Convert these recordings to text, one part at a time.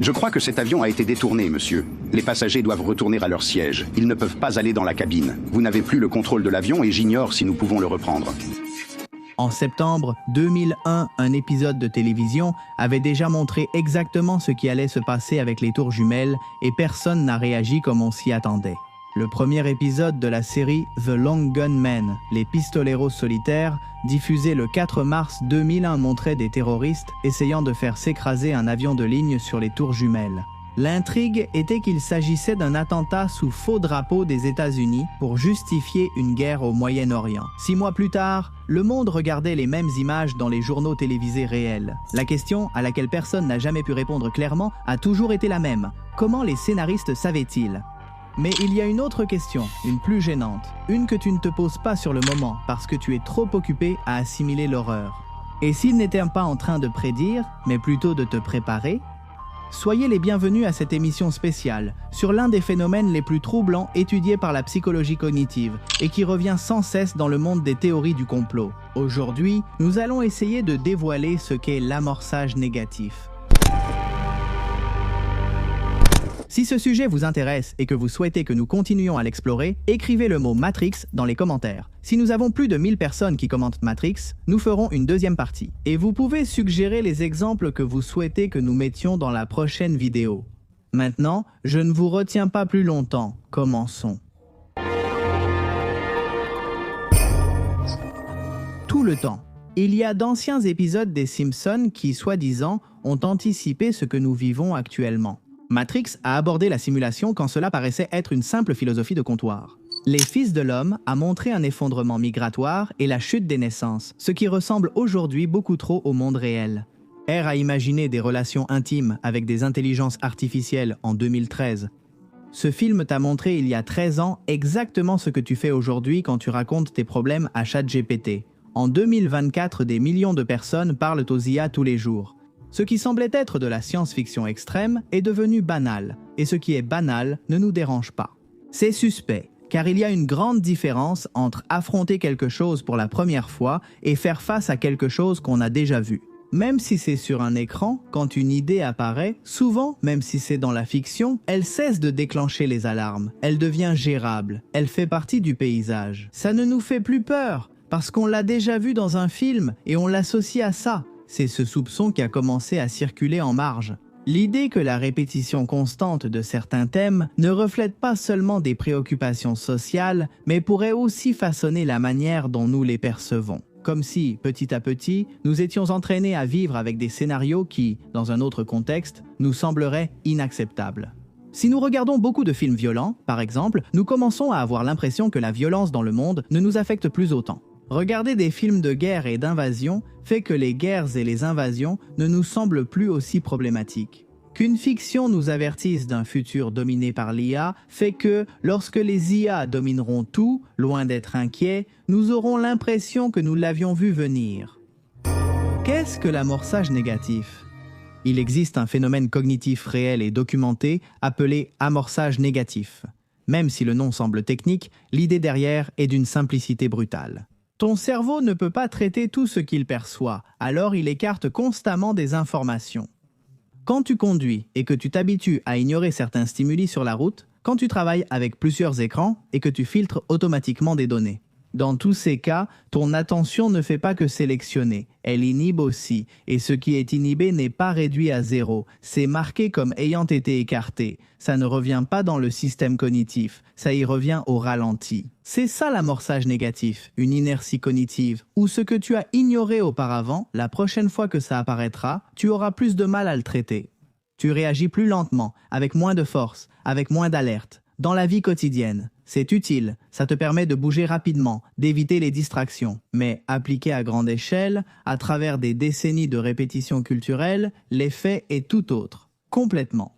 Je crois que cet avion a été détourné, monsieur. Les passagers doivent retourner à leur siège. Ils ne peuvent pas aller dans la cabine. Vous n'avez plus le contrôle de l'avion et j'ignore si nous pouvons le reprendre. En septembre 2001, un épisode de télévision avait déjà montré exactement ce qui allait se passer avec les tours jumelles et personne n'a réagi comme on s'y attendait. Le premier épisode de la série The Long Gunmen, les pistoleros solitaires, diffusé le 4 mars 2001, montrait des terroristes essayant de faire s'écraser un avion de ligne sur les tours jumelles. L'intrigue était qu'il s'agissait d'un attentat sous faux drapeau des États-Unis pour justifier une guerre au Moyen-Orient. 6 mois plus tard, le monde regardait les mêmes images dans les journaux télévisés réels. La question, à laquelle personne n'a jamais pu répondre clairement, a toujours été la même. Comment les scénaristes savaient-ils ? Mais il y a une autre question, une plus gênante. Une que tu ne te poses pas sur le moment parce que tu es trop occupé à assimiler l'horreur. Et s'il n'était pas en train de prédire, mais plutôt de te préparer ? Soyez les bienvenus à cette émission spéciale sur l'un des phénomènes les plus troublants étudiés par la psychologie cognitive et qui revient sans cesse dans le monde des théories du complot. Aujourd'hui, nous allons essayer de dévoiler ce qu'est l'amorçage négatif. Si ce sujet vous intéresse et que vous souhaitez que nous continuions à l'explorer, écrivez le mot Matrix dans les commentaires. Si nous avons plus de 1000 personnes qui commentent Matrix, nous ferons une deuxième partie. Et vous pouvez suggérer les exemples que vous souhaitez que nous mettions dans la prochaine vidéo. Maintenant, je ne vous retiens pas plus longtemps. Commençons. Tout le temps. Il y a d'anciens épisodes des Simpsons qui, soi-disant, ont anticipé ce que nous vivons actuellement. Matrix a abordé la simulation quand cela paraissait être une simple philosophie de comptoir. Les Fils de l'Homme a montré un effondrement migratoire et la chute des naissances, ce qui ressemble aujourd'hui beaucoup trop au monde réel. R a imaginé des relations intimes avec des intelligences artificielles en 2013. Ce film t'a montré il y a 13 ans exactement ce que tu fais aujourd'hui quand tu racontes tes problèmes à ChatGPT. En 2024, des millions de personnes parlent aux IA tous les jours. Ce qui semblait être de la science-fiction extrême est devenu banal, et ce qui est banal ne nous dérange pas. C'est suspect, car il y a une grande différence entre affronter quelque chose pour la première fois et faire face à quelque chose qu'on a déjà vu. Même si c'est sur un écran, quand une idée apparaît, souvent, même si c'est dans la fiction, elle cesse de déclencher les alarmes, elle devient gérable, elle fait partie du paysage. Ça ne nous fait plus peur, parce qu'on l'a déjà vu dans un film et on l'associe à ça. C'est ce soupçon qui a commencé à circuler en marge. L'idée que la répétition constante de certains thèmes ne reflète pas seulement des préoccupations sociales, mais pourrait aussi façonner la manière dont nous les percevons. Comme si, petit à petit, nous étions entraînés à vivre avec des scénarios qui, dans un autre contexte, nous sembleraient inacceptables. Si nous regardons beaucoup de films violents, par exemple, nous commençons à avoir l'impression que la violence dans le monde ne nous affecte plus autant. Regarder des films de guerre et d'invasion fait que les guerres et les invasions ne nous semblent plus aussi problématiques. Qu'une fiction nous avertisse d'un futur dominé par l'IA fait que, lorsque les IA domineront tout, loin d'être inquiets, nous aurons l'impression que nous l'avions vu venir. Qu'est-ce que l'amorçage négatif ? Il existe un phénomène cognitif réel et documenté appelé amorçage négatif. Même si le nom semble technique, l'idée derrière est d'une simplicité brutale. Ton cerveau ne peut pas traiter tout ce qu'il perçoit, alors il écarte constamment des informations. Quand tu conduis et que tu t'habitues à ignorer certains stimuli sur la route, quand tu travailles avec plusieurs écrans et que tu filtres automatiquement des données. Dans tous ces cas, ton attention ne fait pas que sélectionner, elle inhibe aussi, et ce qui est inhibé n'est pas réduit à zéro, c'est marqué comme ayant été écarté. Ça ne revient pas dans le système cognitif, ça y revient au ralenti. C'est ça l'amorçage négatif, une inertie cognitive, où ce que tu as ignoré auparavant, la prochaine fois que ça apparaîtra, tu auras plus de mal à le traiter. Tu réagis plus lentement, avec moins de force, avec moins d'alerte. Dans la vie quotidienne, c'est utile, ça te permet de bouger rapidement, d'éviter les distractions. Mais appliqué à grande échelle, à travers des décennies de répétition culturelle, l'effet est tout autre, complètement.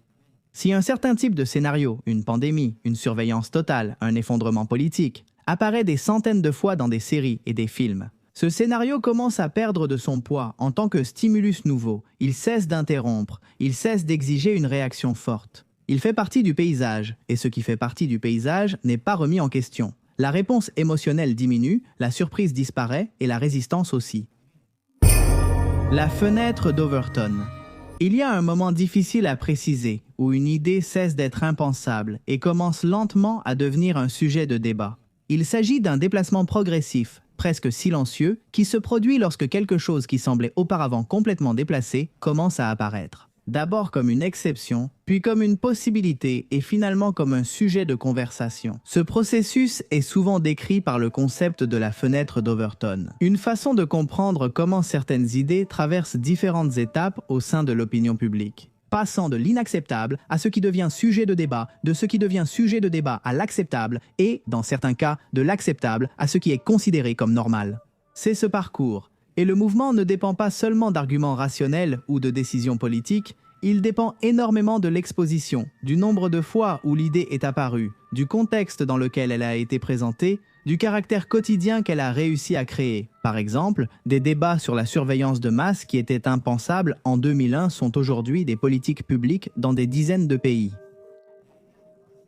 Si un certain type de scénario, une pandémie, une surveillance totale, un effondrement politique, apparaît des centaines de fois dans des séries et des films, ce scénario commence à perdre de son poids en tant que stimulus nouveau, il cesse d'interrompre, il cesse d'exiger une réaction forte. Il fait partie du paysage, et ce qui fait partie du paysage n'est pas remis en question. La réponse émotionnelle diminue, la surprise disparaît et la résistance aussi. La fenêtre d'Overton. Il y a un moment difficile à préciser, où une idée cesse d'être impensable et commence lentement à devenir un sujet de débat. Il s'agit d'un déplacement progressif, presque silencieux, qui se produit lorsque quelque chose qui semblait auparavant complètement déplacé commence à apparaître. D'abord comme une exception, puis comme une possibilité et finalement comme un sujet de conversation. Ce processus est souvent décrit par le concept de la fenêtre d'Overton, une façon de comprendre comment certaines idées traversent différentes étapes au sein de l'opinion publique, passant de l'inacceptable à ce qui devient sujet de débat, de ce qui devient sujet de débat à l'acceptable et, dans certains cas, de l'acceptable à ce qui est considéré comme normal. C'est ce parcours. Et le mouvement ne dépend pas seulement d'arguments rationnels ou de décisions politiques, il dépend énormément de l'exposition, du nombre de fois où l'idée est apparue, du contexte dans lequel elle a été présentée, du caractère quotidien qu'elle a réussi à créer. Par exemple, des débats sur la surveillance de masse qui étaient impensables en 2001 sont aujourd'hui des politiques publiques dans des dizaines de pays.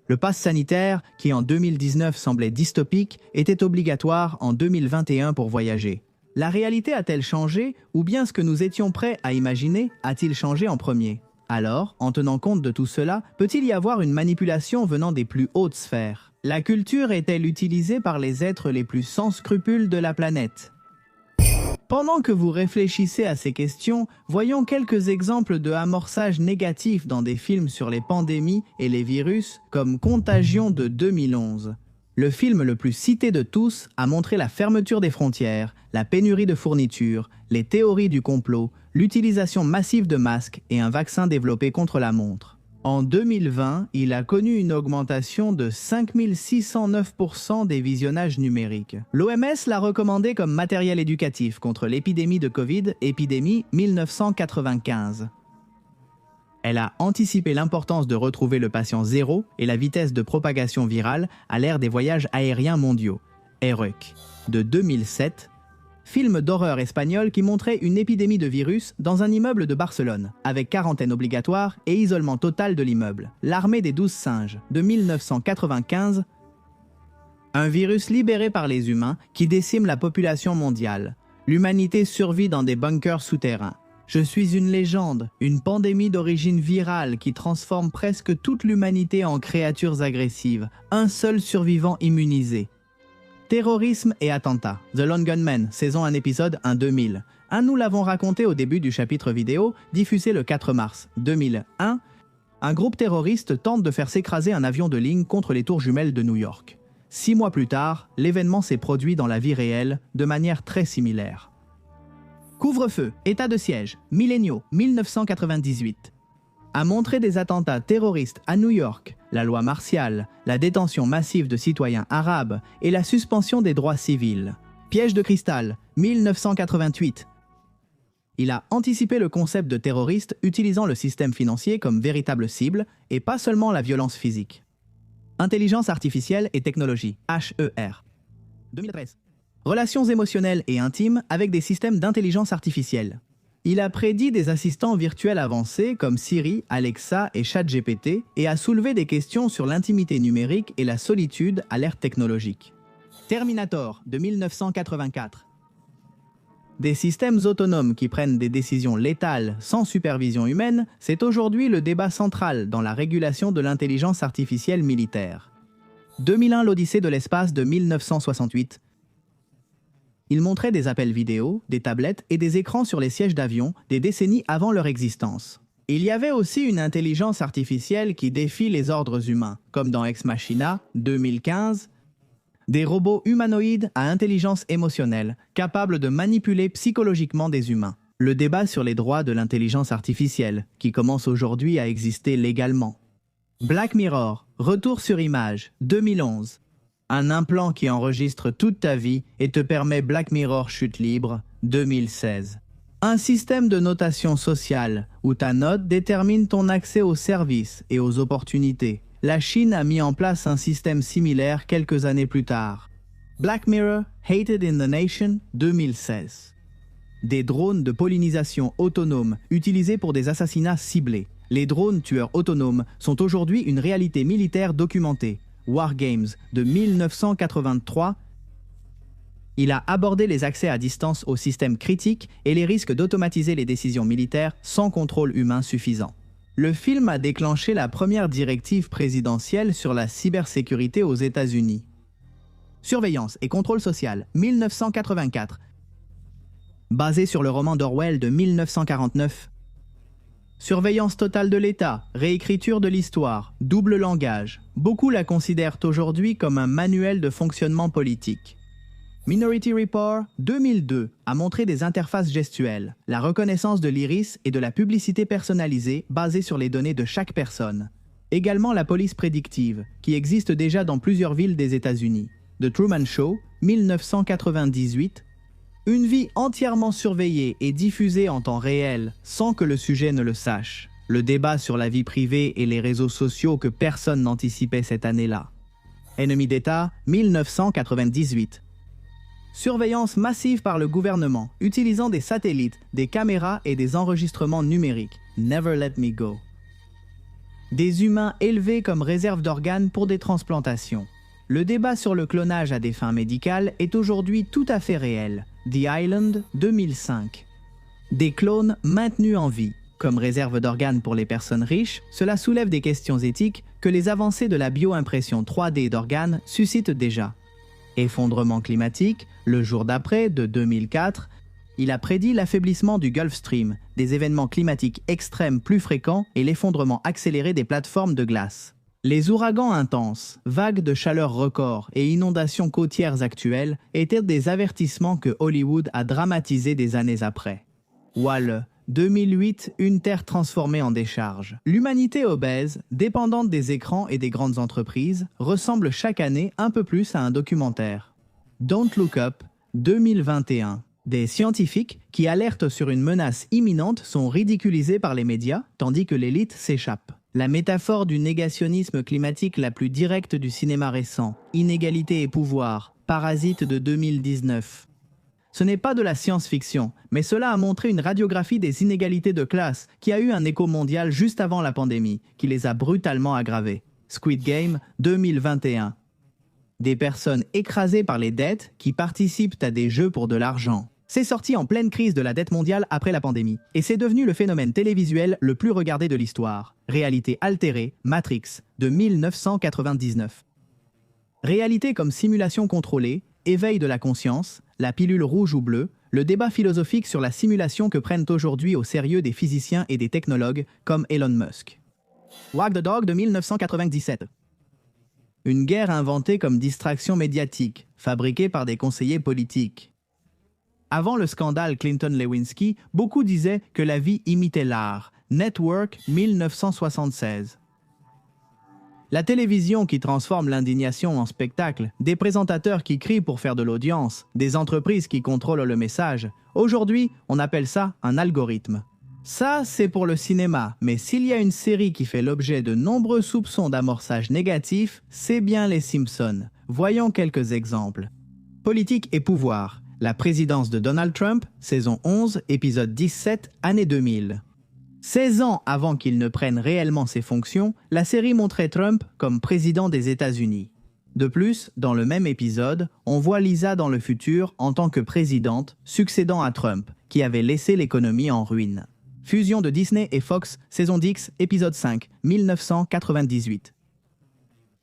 Le pass sanitaire, qui en 2019 semblait dystopique, était obligatoire en 2021 pour voyager. La réalité a-t-elle changé, ou bien ce que nous étions prêts à imaginer a-t-il changé en premier? Alors, en tenant compte de tout cela, peut-il y avoir une manipulation venant des plus hautes sphères? La culture est-elle utilisée par les êtres les plus sans scrupules de la planète? Pendant que vous réfléchissez à ces questions, voyons quelques exemples de amorçage négatif dans des films sur les pandémies et les virus, comme Contagion de 2011. Le film le plus cité de tous a montré la fermeture des frontières, la pénurie de fournitures, les théories du complot, l'utilisation massive de masques et un vaccin développé contre la montre. En 2020, il a connu une augmentation de 5609% des visionnages numériques. L'OMS l'a recommandé comme matériel éducatif contre l'épidémie de Covid, épidémie 1995. Elle a anticipé l'importance de retrouver le patient zéro et la vitesse de propagation virale à l'ère des voyages aériens mondiaux. EREC, de 2007, film d'horreur espagnol qui montrait une épidémie de virus dans un immeuble de Barcelone, avec quarantaine obligatoire et isolement total de l'immeuble. L'armée des 12 singes, de 1995, un virus libéré par les humains qui décime la population mondiale. L'humanité survit dans des bunkers souterrains. Je suis une légende, une pandémie d'origine virale qui transforme presque toute l'humanité en créatures agressives, un seul survivant immunisé. Terrorisme et attentats. The Lone Gunman, saison 1 épisode 1-2000. Nous l'avons raconté au début du chapitre vidéo, diffusé le 4 mars 2001. Un groupe terroriste tente de faire s'écraser un avion de ligne contre les tours jumelles de New York. 6 mois plus tard, l'événement s'est produit dans la vie réelle de manière très similaire. Couvre-feu, état de siège, milléniaux, 1998. A montré des attentats terroristes à New York, la loi martiale, la détention massive de citoyens arabes et la suspension des droits civils. Piège de cristal, 1988. Il a anticipé le concept de terroriste utilisant le système financier comme véritable cible et pas seulement la violence physique. Intelligence artificielle et technologie, HER. 2013. Relations émotionnelles et intimes avec des systèmes d'intelligence artificielle. Il a prédit des assistants virtuels avancés comme Siri, Alexa et ChatGPT et a soulevé des questions sur l'intimité numérique et la solitude à l'ère technologique. Terminator, de 1984. Des systèmes autonomes qui prennent des décisions létales sans supervision humaine, c'est aujourd'hui le débat central dans la régulation de l'intelligence artificielle militaire. 2001 l'Odyssée de l'espace de 1968. Il montrait des appels vidéo, des tablettes et des écrans sur les sièges d'avion des décennies avant leur existence. Il y avait aussi une intelligence artificielle qui défie les ordres humains, comme dans Ex Machina, 2015, des robots humanoïdes à intelligence émotionnelle, capables de manipuler psychologiquement des humains. Le débat sur les droits de l'intelligence artificielle, qui commence aujourd'hui à exister légalement. Black Mirror, retour sur image, 2011. Un implant qui enregistre toute ta vie et te permet Black Mirror chute libre, 2016. Un système de notation sociale où ta note détermine ton accès aux services et aux opportunités. La Chine a mis en place un système similaire quelques années plus tard. Black Mirror, Hated in the Nation, 2016. Des drones de pollinisation autonomes utilisés pour des assassinats ciblés. Les drones tueurs autonomes sont aujourd'hui une réalité militaire documentée. War Games de 1983. Il a abordé les accès à distance aux systèmes critiques et les risques d'automatiser les décisions militaires sans contrôle humain suffisant. Le film a déclenché la première directive présidentielle sur la cybersécurité aux États-Unis. Surveillance et contrôle social, 1984. Basé sur le roman d'Orwell de 1949. Surveillance totale de l'État, réécriture de l'histoire, double langage. Beaucoup la considèrent aujourd'hui comme un manuel de fonctionnement politique. Minority Report 2002 a montré des interfaces gestuelles, la reconnaissance de l'iris et de la publicité personnalisée basée sur les données de chaque personne. Également la police prédictive, qui existe déjà dans plusieurs villes des États-Unis. The Truman Show, 1998. Une vie entièrement surveillée et diffusée en temps réel, sans que le sujet ne le sache. Le débat sur la vie privée et les réseaux sociaux que personne n'anticipait cette année-là. Ennemi d'État, 1998. Surveillance massive par le gouvernement, utilisant des satellites, des caméras et des enregistrements numériques. Never Let Me Go. Des humains élevés comme réserve d'organes pour des transplantations. Le débat sur le clonage à des fins médicales est aujourd'hui tout à fait réel. The Island, 2005. Des clones maintenus en vie. Comme réserve d'organes pour les personnes riches, cela soulève des questions éthiques que les avancées de la bioimpression 3D d'organes suscitent déjà. Effondrement climatique, le jour d'après, de 2004, il a prédit l'affaiblissement du Gulf Stream, des événements climatiques extrêmes plus fréquents et l'effondrement accéléré des plateformes de glace. Les ouragans intenses, vagues de chaleur records et inondations côtières actuelles étaient des avertissements que Hollywood a dramatisés des années après. Wall, 2008, une terre transformée en décharge. L'humanité obèse, dépendante des écrans et des grandes entreprises, ressemble chaque année un peu plus à un documentaire. Don't Look Up, 2021. Des scientifiques qui alertent sur une menace imminente sont ridiculisés par les médias, tandis que l'élite s'échappe. La métaphore du négationnisme climatique la plus directe du cinéma récent, Inégalité et pouvoir, Parasite de 2019. Ce n'est pas de la science-fiction, mais cela a montré une radiographie des inégalités de classe qui a eu un écho mondial juste avant la pandémie, qui les a brutalement aggravées. Squid Game, 2021. Des personnes écrasées par les dettes qui participent à des jeux pour de l'argent. C'est sorti en pleine crise de la dette mondiale après la pandémie, et c'est devenu le phénomène télévisuel le plus regardé de l'histoire. Réalité altérée, Matrix, de 1999. Réalité comme simulation contrôlée, éveil de la conscience, la pilule rouge ou bleue, le débat philosophique sur la simulation que prennent aujourd'hui au sérieux des physiciens et des technologues comme Elon Musk. Wag the Dog de 1997. Une guerre inventée comme distraction médiatique, fabriquée par des conseillers politiques. Avant le scandale Clinton-Lewinsky, beaucoup disaient que la vie imitait l'art. Network 1976. La télévision qui transforme l'indignation en spectacle, des présentateurs qui crient pour faire de l'audience, des entreprises qui contrôlent le message. Aujourd'hui, on appelle ça un algorithme. Ça, c'est pour le cinéma, mais s'il y a une série qui fait l'objet de nombreux soupçons d'amorçage négatif, c'est bien les Simpsons. Voyons quelques exemples. Politique et pouvoir. La présidence de Donald Trump, saison 11, épisode 17, année 2000. 16 ans avant qu'il ne prenne réellement ses fonctions, la série montrait Trump comme président des États-Unis. De plus, dans le même épisode, on voit Lisa dans le futur en tant que présidente, succédant à Trump, qui avait laissé l'économie en ruine. Fusion de Disney et Fox, saison 10, épisode 5, 1998.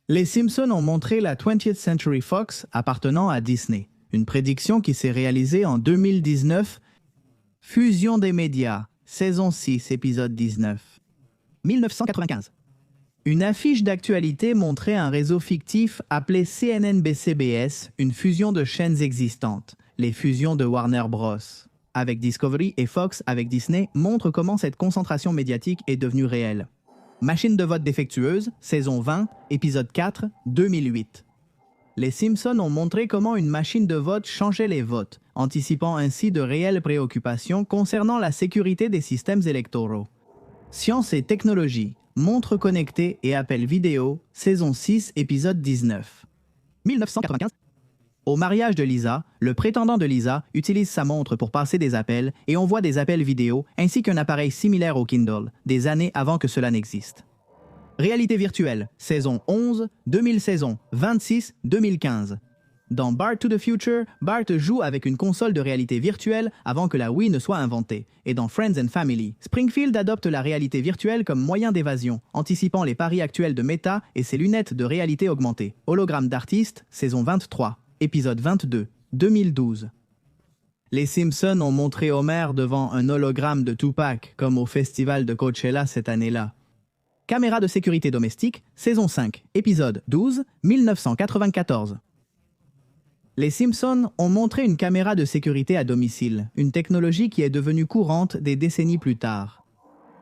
Les Simpsons ont montré la 20th Century Fox appartenant à Disney. Une prédiction qui s'est réalisée en 2019. Fusion des médias, saison 6, épisode 19. 1995. Une affiche d'actualité montrait un réseau fictif appelé CNN-BCBS, une fusion de chaînes existantes, les fusions de Warner Bros. Avec Discovery et Fox avec Disney montre comment cette concentration médiatique est devenue réelle. Machine de vote défectueuse, saison 20, épisode 4, 2008. Les Simpsons ont montré comment une machine de vote changeait les votes, anticipant ainsi de réelles préoccupations concernant la sécurité des systèmes électoraux. Science et technologie, montres connectées et appels vidéo, saison 6, épisode 19. 1995. Au mariage de Lisa, le prétendant de Lisa utilise sa montre pour passer des appels et on voit des appels vidéo ainsi qu'un appareil similaire au Kindle, des années avant que cela n'existe. Réalité virtuelle, saison 11, 2000 saison, 26, 2015. Dans Bart to the Future, Bart joue avec une console de réalité virtuelle avant que la Wii ne soit inventée. Et dans Friends and Family, Springfield adopte la réalité virtuelle comme moyen d'évasion, anticipant les paris actuels de Meta et ses lunettes de réalité augmentée. Hologramme d'artiste, saison 23, épisode 22, 2012. Les Simpsons ont montré Homer devant un hologramme de Tupac, comme au festival de Coachella cette année-là. Caméra de sécurité domestique, saison 5, épisode 12, 1994. Les Simpsons ont montré une caméra de sécurité à domicile, une technologie qui est devenue courante des décennies plus tard.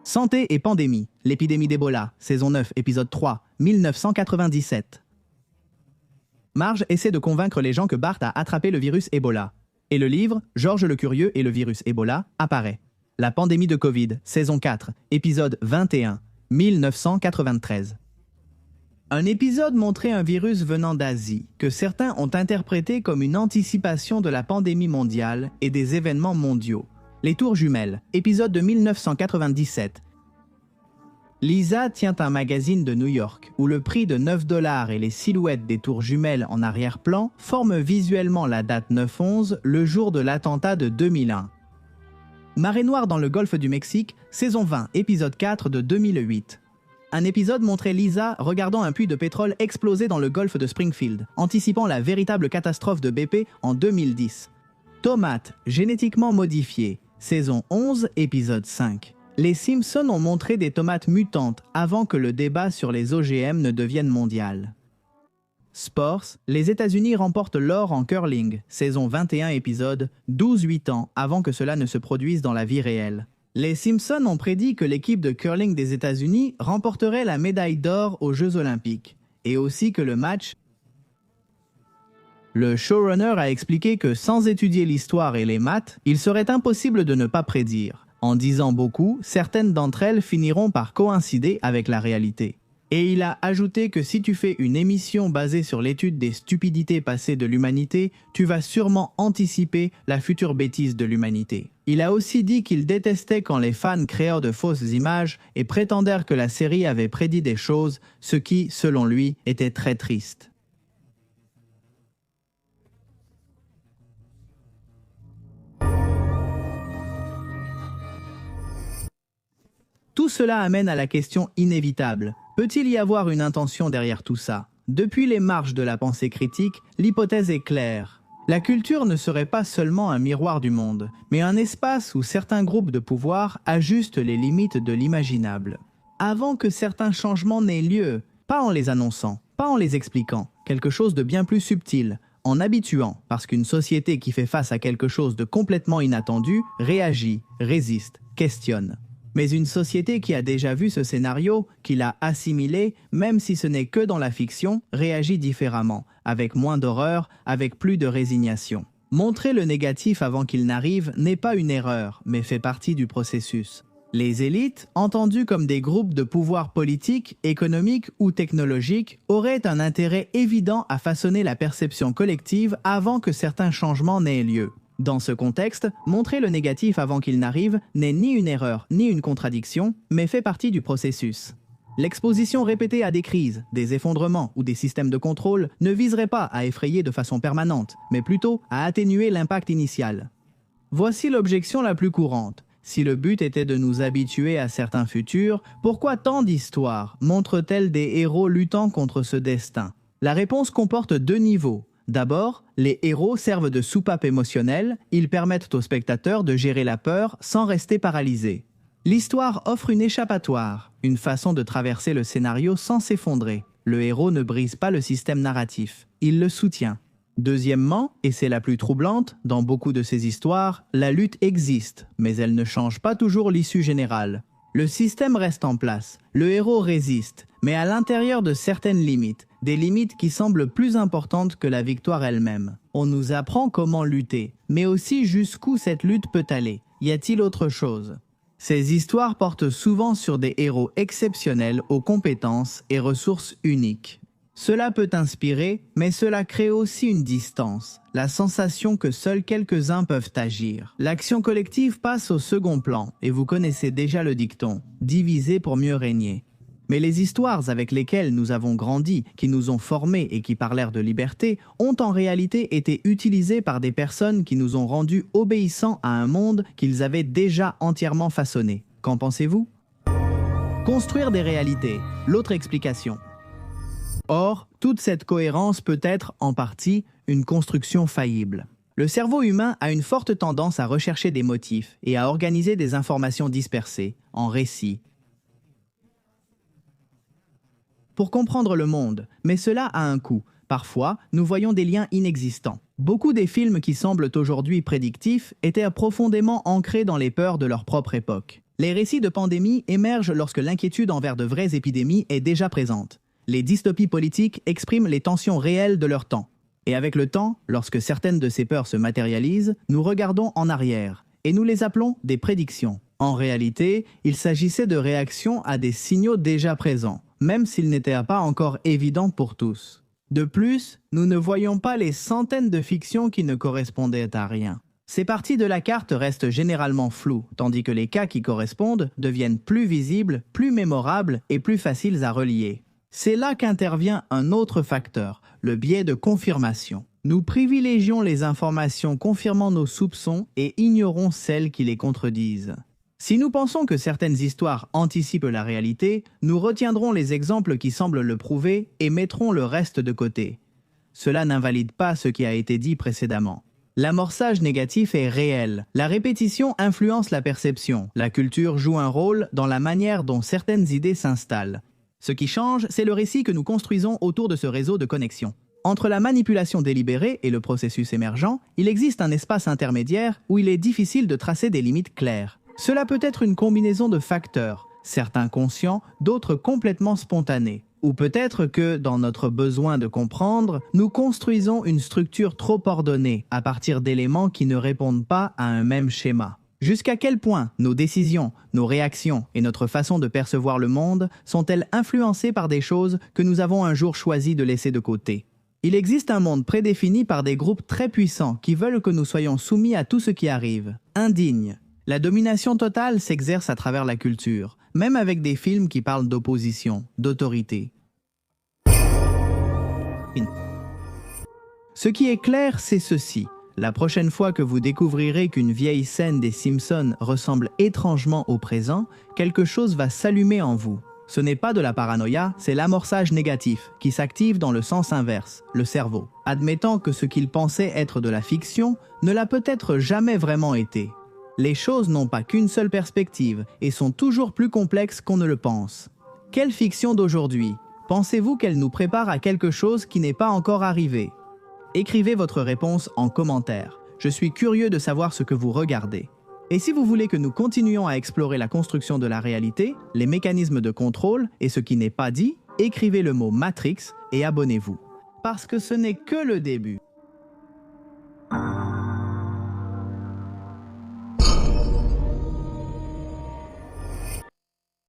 Santé et pandémie, l'épidémie d'Ebola, saison 9, épisode 3, 1997. Marge essaie de convaincre les gens que Bart a attrapé le virus Ebola. Et le livre « Georges le Curieux et le virus Ebola » apparaît. La pandémie de Covid, saison 4, épisode 21, 1993. Un épisode montrait un virus venant d'Asie, que certains ont interprété comme une anticipation de la pandémie mondiale et des événements mondiaux. Les Tours Jumelles, épisode de 1997. Lisa tient un magazine de New York, où le prix de 9 $ et les silhouettes des Tours Jumelles en arrière-plan forment visuellement la date 9/11, le jour de l'attentat de 2001. Marée noire dans le golfe du Mexique, saison 20, épisode 4 de 2008. Un épisode montrait Lisa regardant un puits de pétrole exploser dans le golfe de Springfield, anticipant la véritable catastrophe de BP en 2010. Tomates génétiquement modifiées, saison 11, épisode 5. Les Simpsons ont montré des tomates mutantes avant que le débat sur les OGM ne devienne mondial. Sports, les États-Unis remportent l'or en curling, saison 21, épisode 12-8 ans avant que cela ne se produise dans la vie réelle. Les Simpsons ont prédit que l'équipe de curling des États-Unis remporterait la médaille d'or aux Jeux Olympiques, et aussi que le match... Le showrunner a expliqué que sans étudier l'histoire et les maths, il serait impossible de ne pas prédire. En disant beaucoup, certaines d'entre elles finiront par coïncider avec la réalité. Et il a ajouté que si tu fais une émission basée sur l'étude des stupidités passées de l'humanité, tu vas sûrement anticiper la future bêtise de l'humanité. Il a aussi dit qu'il détestait quand les fans créèrent de fausses images et prétendèrent que la série avait prédit des choses, ce qui, selon lui, était très triste. Tout cela amène à la question inévitable. Peut-il y avoir une intention derrière tout ça? Depuis les marges de la pensée critique, l'hypothèse est claire. La culture ne serait pas seulement un miroir du monde, mais un espace où certains groupes de pouvoir ajustent les limites de l'imaginable. Avant que certains changements n'aient lieu, pas en les annonçant, pas en les expliquant, quelque chose de bien plus subtil, en habituant, parce qu'une société qui fait face à quelque chose de complètement inattendu réagit, résiste, questionne. Mais une société qui a déjà vu ce scénario, qui l'a assimilé, même si ce n'est que dans la fiction, réagit différemment, avec moins d'horreur, avec plus de résignation. Montrer le négatif avant qu'il n'arrive n'est pas une erreur, mais fait partie du processus. Les élites, entendues comme des groupes de pouvoir politique, économique ou technologique, auraient un intérêt évident à façonner la perception collective avant que certains changements n'aient lieu. Dans ce contexte, montrer le négatif avant qu'il n'arrive n'est ni une erreur ni une contradiction, mais fait partie du processus. L'exposition répétée à des crises, des effondrements ou des systèmes de contrôle ne viserait pas à effrayer de façon permanente, mais plutôt à atténuer l'impact initial. Voici l'objection la plus courante. Si le but était de nous habituer à certains futurs, pourquoi tant d'histoires montrent-elles des héros luttant contre ce destin? La réponse comporte deux niveaux. D'abord, les héros servent de soupape émotionnelle, ils permettent aux spectateurs de gérer la peur sans rester paralysés. L'histoire offre une échappatoire, une façon de traverser le scénario sans s'effondrer. Le héros ne brise pas le système narratif, il le soutient. Deuxièmement, et c'est la plus troublante, dans beaucoup de ces histoires, la lutte existe, mais elle ne change pas toujours l'issue générale. Le système reste en place, le héros résiste, mais à l'intérieur de certaines limites, des limites qui semblent plus importantes que la victoire elle-même. On nous apprend comment lutter, mais aussi jusqu'où cette lutte peut aller. Y a-t-il autre chose? Ces histoires portent souvent sur des héros exceptionnels aux compétences et ressources uniques. Cela peut inspirer, mais cela crée aussi une distance, la sensation que seuls quelques-uns peuvent agir. L'action collective passe au second plan, et vous connaissez déjà le dicton « diviser pour mieux régner ». Mais les histoires avec lesquelles nous avons grandi, qui nous ont formés et qui parlèrent de liberté, ont en réalité été utilisées par des personnes qui nous ont rendus obéissants à un monde qu'ils avaient déjà entièrement façonné. Qu'en pensez-vous? Construire des réalités, l'autre explication. Or, toute cette cohérence peut être, en partie, une construction faillible. Le cerveau humain a une forte tendance à rechercher des motifs et à organiser des informations dispersées, en récits, pour comprendre le monde, mais cela a un coût. Parfois, nous voyons des liens inexistants. Beaucoup des films qui semblent aujourd'hui prédictifs étaient profondément ancrés dans les peurs de leur propre époque. Les récits de pandémie émergent lorsque l'inquiétude envers de vraies épidémies est déjà présente. Les dystopies politiques expriment les tensions réelles de leur temps. Et avec le temps, lorsque certaines de ces peurs se matérialisent, nous regardons en arrière, et nous les appelons des prédictions. En réalité, il s'agissait de réactions à des signaux déjà présents, même s'ils n'étaient pas encore évidents pour tous. De plus, nous ne voyons pas les centaines de fictions qui ne correspondaient à rien. Ces parties de la carte restent généralement floues, tandis que les cas qui correspondent deviennent plus visibles, plus mémorables et plus faciles à relier. C'est là qu'intervient un autre facteur, le biais de confirmation. Nous privilégions les informations confirmant nos soupçons et ignorons celles qui les contredisent. Si nous pensons que certaines histoires anticipent la réalité, nous retiendrons les exemples qui semblent le prouver et mettrons le reste de côté. Cela n'invalide pas ce qui a été dit précédemment. L'amorçage négatif est réel. La répétition influence la perception. La culture joue un rôle dans la manière dont certaines idées s'installent. Ce qui change, c'est le récit que nous construisons autour de ce réseau de connexion. Entre la manipulation délibérée et le processus émergent, il existe un espace intermédiaire où il est difficile de tracer des limites claires. Cela peut être une combinaison de facteurs, certains conscients, d'autres complètement spontanés. Ou peut-être que, dans notre besoin de comprendre, nous construisons une structure trop ordonnée à partir d'éléments qui ne répondent pas à un même schéma. Jusqu'à quel point nos décisions, nos réactions et notre façon de percevoir le monde sont-elles influencées par des choses que nous avons un jour choisi de laisser de côté? Il existe un monde prédéfini par des groupes très puissants qui veulent que nous soyons soumis à tout ce qui arrive, indignes. La domination totale s'exerce à travers la culture, même avec des films qui parlent d'opposition, d'autorité. Ce qui est clair, c'est ceci. La prochaine fois que vous découvrirez qu'une vieille scène des Simpsons ressemble étrangement au présent, quelque chose va s'allumer en vous. Ce n'est pas de la paranoïa, c'est l'amorçage négatif qui s'active dans le sens inverse, le cerveau, admettant que ce qu'il pensait être de la fiction ne l'a peut-être jamais vraiment été. Les choses n'ont pas qu'une seule perspective et sont toujours plus complexes qu'on ne le pense. Quelle fiction d'aujourd'hui? Pensez-vous qu'elle nous prépare à quelque chose qui n'est pas encore arrivé? Écrivez votre réponse en commentaire. Je suis curieux de savoir ce que vous regardez. Et si vous voulez que nous continuions à explorer la construction de la réalité, les mécanismes de contrôle et ce qui n'est pas dit, écrivez le mot Matrix et abonnez-vous. Parce que ce n'est que le début.